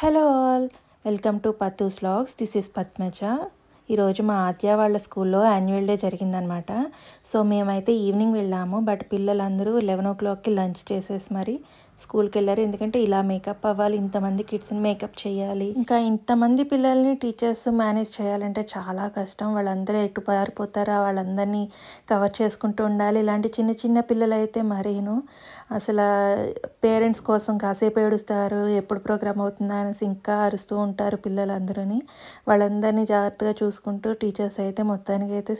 Hello all, welcome to Pattus vlogs. This is Padmaja. ఈరోజు మా ఆద్య వాళ్ళ స్కూల్లో యాన్యువల్ డే జరిగిందనమాట. సో మేమైతే ఈవినింగ్ వెళ్ళాము. బట్ పిల్లలందరూ 11 o'clockకి లంచ్ చేసేసి మరి స్కూల్కి వెళ్ళారు. ఎందుకంటే ఇలా మేకప్ అవ్వాలి, ఇంతమంది కిడ్స్ని మేకప్ చేయాలి, ఇంకా ఇంతమంది పిల్లల్ని టీచర్స్ మేనేజ్ చేయాలంటే చాలా కష్టం. వాళ్ళందరూ ఎటు పారిపోతారా, వాళ్ళందరినీ కవర్ చేసుకుంటూ ఉండాలి. ఇలాంటి చిన్న చిన్న పిల్లలు అయితే మరీను అసలు పేరెంట్స్ కోసం కాసేపు ఏడుస్తారు, ఎప్పుడు ప్రోగ్రామ్ అవుతుందా అనేసి ఇంకా అరుస్తూ ఉంటారు పిల్లలందరూని. వాళ్ళందరినీ జాగ్రత్తగా చూసుకుంటూ టీచర్స్ అయితే మొత్తానికి అయితే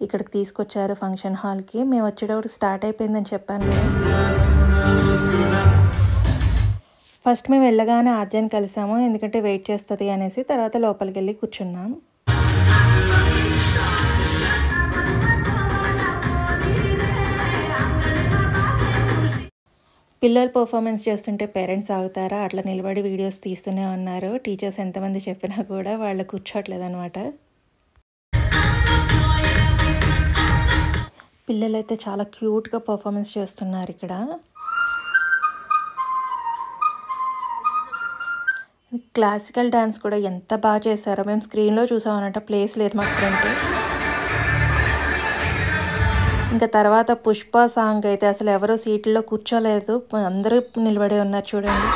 ఇక్కడికి తీసుకొచ్చారు ఫంక్షన్ హాల్కి. మేము వచ్చేటప్పుడు స్టార్ట్ అయిపోయిందని చెప్పాను కదా. ఫస్ట్ మేము వెళ్ళగానే ఆద్యాన్ని కలిసాము, ఎందుకంటే వెయిట్ చేస్తుంది అనేసి. తర్వాత లోపలికి వెళ్ళి కూర్చున్నాం. పిల్లలు పర్ఫార్మెన్స్ చేస్తుంటే పేరెంట్స్ ఆగుతారా, అట్లా నిలబడి వీడియోస్ తీస్తూనే ఉన్నారు. టీచర్స్ ఎంతమంది చెప్పినా కూడా వాళ్ళు కూర్చోట్లేదు అనమాట. పిల్లలైతే చాలా క్యూట్గా పర్ఫార్మెన్స్ చేస్తున్నారు ఇక్కడ. క్లాసికల్ డ్యాన్స్ కూడా ఎంత బాగా చేశారో. మేము స్క్రీన్లో చూసామన్నట్టు ప్లేస్ లేదు మాకు ఫ్రంట్. ఇంకా తర్వాత పుష్ప సాంగ్ అయితే అసలు ఎవరు సీట్లలో కూర్చోలేదు, అందరూ నిలబడే ఉన్నారు చూడండి.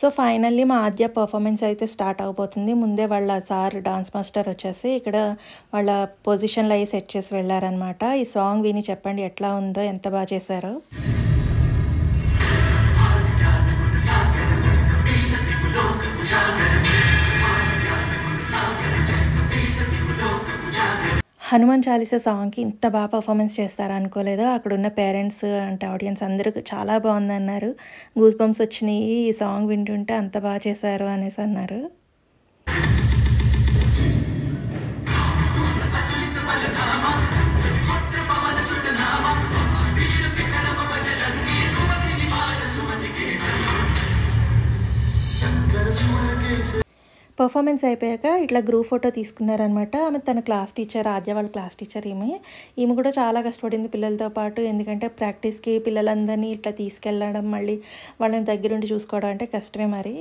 సో ఫైనల్లీ మా ఆద్య పర్ఫార్మెన్స్ అయితే స్టార్ట్ అవబోతుంది. ముందే వాళ్ళ సార్ డాన్స్ మాస్టర్ వచ్చేసి ఇక్కడ వాళ్ళ పొజిషన్లో అవి సెట్ చేసి వెళ్ళారనమాట. ఈ సాంగ్ విని చెప్పండి ఎట్లా ఉందో, ఎంత బాగా చేశారో. హనుమాన్ చాలీసా సాంగ్కి ఇంత బాగా పర్ఫార్మెన్స్ చేస్తారా అనుకోలేదు. అక్కడున్న పేరెంట్స్ అంటే ఆడియన్స్ అందరూ చాలా బాగుందన్నారు. గూస్ బంప్స్ వచ్చినాయి ఈ సాంగ్ వింటుంటే, అంత బాగా చేశారు అనేసి అన్నారు. పర్ఫార్మెన్స్ అయిపోయాక ఇట్లా గ్రూప్ ఫోటో తీసుకున్నారనమాట. ఆమె తన క్లాస్ టీచర్, ఆద్య వాళ్ళ క్లాస్ టీచర్ ఈమె కూడా చాలా కష్టపడింది పిల్లలతో పాటు. ఎందుకంటే ప్రాక్టీస్కి పిల్లలందరినీ ఇట్లా తీసుకెళ్ళడం, మళ్ళీ వాళ్ళని దగ్గరుండి చూసుకోవడం అంటే కష్టమే మరి.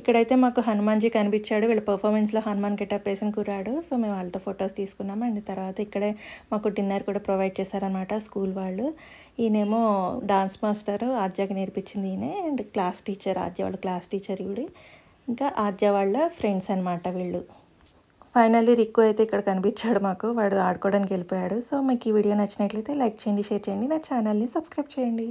ఇక్కడైతే మాకు హనుమాన్జీ కనిపించాడు. వీళ్ళ పర్ఫార్మెన్స్లో హనుమాన్ గెటప్ వేసిన కుర్రాడు. సో మేము వాళ్ళతో ఫొటోస్ తీసుకున్నాము. అండ్ తర్వాత ఇక్కడే మాకు డిన్నర్ కూడా ప్రొవైడ్ చేశారనమాట స్కూల్ వాళ్ళు. ఈయనేమో డాన్స్ మాస్టర్, ఆద్యకి నేర్పించింది ఈయనే. అండ్ క్లాస్ టీచర్, ఆద్య వాళ్ళ క్లాస్ టీచర్ ఈవిడ. ఇంకా ఆద్య వాళ్ళ ఫ్రెండ్స్ అనమాట వీళ్ళు. ఫైనల్లీ రిక్కు అయితే ఇక్కడ కనిపించాడు మాకు. వాడు ఆడుకోవడానికి వెళ్ళిపోయాడు. సో మీకు ఈ వీడియో నచ్చినట్లయితే లైక్ చేయండి, షేర్ చేయండి, నా ఛానల్ని సబ్స్క్రైబ్ చేయండి.